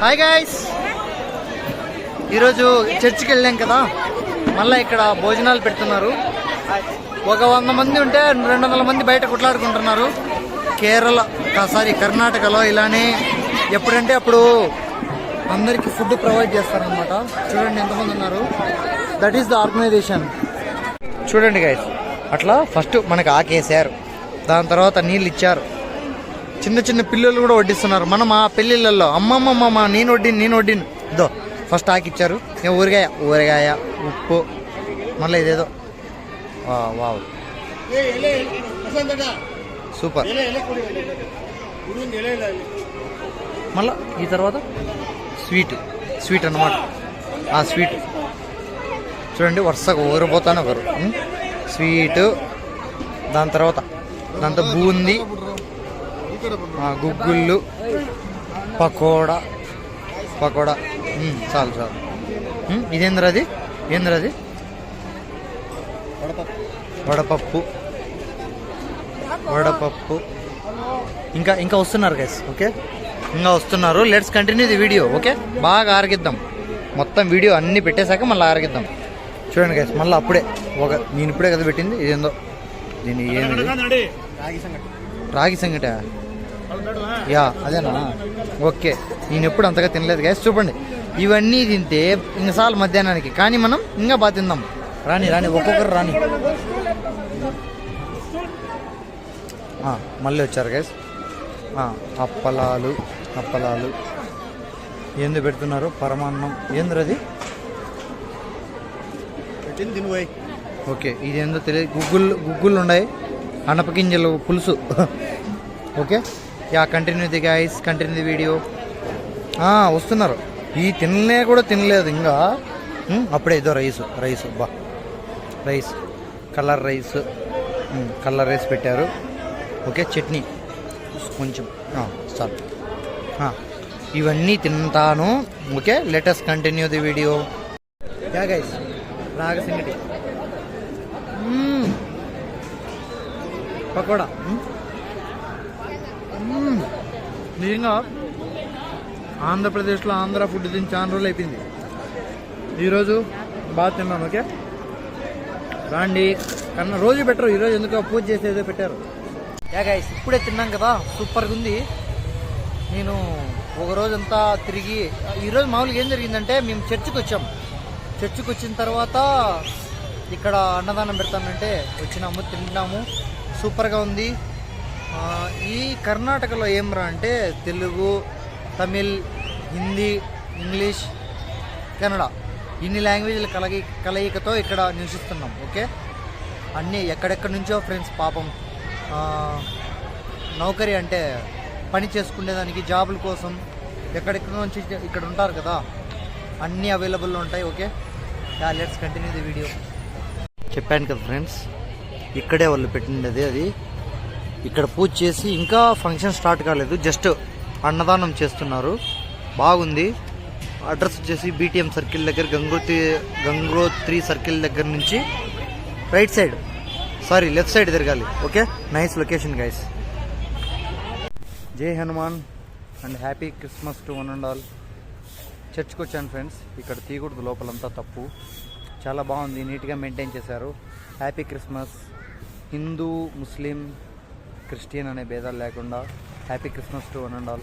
Hi guys, ఈరోజు చర్చికి వెళ్ళాం కదా, మళ్ళీ ఇక్కడ భోజనాలు పెడుతున్నారు. ఒక 100 మంది ఉంటే 200 మంది బయట కొట్లాడుకుంటున్నారు. కర్ణాటకలో ఇలానే ఎప్పుడంటే అప్పుడు అందరికీ ఫుడ్ ప్రొవైడ్ చేస్తారనమాట. చూడండి ఎంతమంది ఉన్నారు. That is the organisation. చూడండి గైస్, అట్లా ఫస్ట్ మనకు ఆకేసారు, దాని తర్వాత నీళ్ళు ఇచ్చారు. చిన్న చిన్న పిల్లలు కూడా వడ్డిస్తున్నారు. మనం ఆ పెళ్ళిళ్ళల్లో అమ్మమ్మమ్మ నేను వడ్డిను ఇదో ఫస్ట్ ఆకిచ్చారు. ఊరగాయ ఉప్పు, మళ్ళీ ఇదేదో వావ్ సూపర్. మళ్ళీ ఈ తర్వాత స్వీట్ అన్నమాట. ఆ స్వీట్ చూడండి వరుసగా ఊరిపోతాను ఒకరు స్వీటు, దాని తర్వాత దాంతో బూందీ, గుగ్గుళ్ళు, పకోడా చాలు. ఇదేంద్రది వడపప్పు. ఇంకా వస్తున్నారు గైస్. ఓకే, ఇంకా వస్తున్నారు. Let's continue the video. Okay, బాగా ఆరగిద్దాం. మొత్తం వీడియో అన్నీ పెట్టేశాక మళ్ళీ ఆరగిద్దాం. చూడండి గైస్, మళ్ళీ అప్పుడే నేను ఇప్పుడే కదా పెట్టింది. ఇదేందో దీన్ని ఏమి రాగి సంగట యా అదేనా? ఓకే, నేను ఎప్పుడు అంతగా తినలేదు గైస్. చూడండి, ఇవన్నీ తింటే ఇంకసార్లు మధ్యాహ్నానికి, కానీ మనం ఇంకా బాగా తిందాం. రాని ఒక్కొక్కరు రాని. మళ్ళీ వచ్చారు గైస్. అప్పలాలు ఏంది పెడుతున్నారు? పరమాన్నం ఏంద్రది? ఓకే, ఇదేందో తెలియదు. గుగ్గుళ్ళు ఉన్నాయి, అనపగింజలు పులుసు. Okay, yeah continue the guys, continue the video. వస్తున్నారు. ఈ తినలేదు ఇంకా. అప్పుడే ఇదో రైస్ రైస్ కలర్ రైస్ పెట్టారు. ఓకే, చట్నీ కొంచెం చాలు. ఇవన్నీ తింటాను. Okay, let's continue the video. Yeah guys, రాగి సంగటి, పకోడా. నిజంగా ఆంధ్రప్రదేశ్లో ఆంధ్ర ఫుడ్ తిని చాలా రోజులు అయిపోయింది. ఈరోజు బాగా తిన్నాను. ఓకే, రాండి. కన్నా రోజు పెట్టరు, ఈరోజు ఎందుకో పూజ చేసేదో పెట్టారు. యా గైస్, ఇప్పుడే తిన్నాం కదా, సూపర్గా ఉంది. నేను ఒక రోజంతా తిరిగి, ఈరోజు మామూలుగా ఏం జరిగిందంటే, మేము చర్చికి వచ్చిన తర్వాత ఇక్కడ అన్నదానం పెడతానంటే వచ్చినాము, తిన్నాము. సూపర్గా ఉంది. ఈ కర్ణాటకలో ఏమరా అంటే తెలుగు, తమిళ్, హిందీ, ఇంగ్లీష్, కన్నడ ఇన్ని లాంగ్వేజ్ల కలయికతో ఇక్కడ నివసిస్తున్నాం. ఓకే, అన్నీ ఎక్కడెక్కడి నుంచో ఫ్రెండ్స్ పాపం నౌకరీ అంటే పని చేసుకునేదానికి, జాబుల కోసం ఎక్కడెక్కడ నుంచి ఇక్కడ ఉంటారు కదా, అన్నీ అవైలబుల్లో ఉంటాయి. Okay, let's continue the video. చెప్పాను కదా ఫ్రెండ్స్, ఇక్కడే వాళ్ళు పెట్టినది. అది ఇక్కడ పూజ చేసి ఇంకా ఫంక్షన్ స్టార్ట్ కాలేదు, జస్ట్ అన్నదానం చేస్తున్నారు. బాగుంది. అడ్రస్ వచ్చేసి బీటీఎం సర్కిల్ దగ్గర, గంగోత్రి సర్కిల్ దగ్గర నుంచి లెఫ్ట్ సైడ్ తిరగాలి. Okay, nice location guys. జై Hanuman and happy Christmas to one and all. చర్చ్కి వచ్చాను ఫ్రెండ్స్. ఇక్కడ తీయకూడదు, లోపలంతా తప్పు. చాలా బాగుంది, నీట్గా మెయింటైన్ చేశారు. Happy Christmas. Hindu, Muslim, Christian అనే భేదాలు లేకుండా happy Christmas to one and all.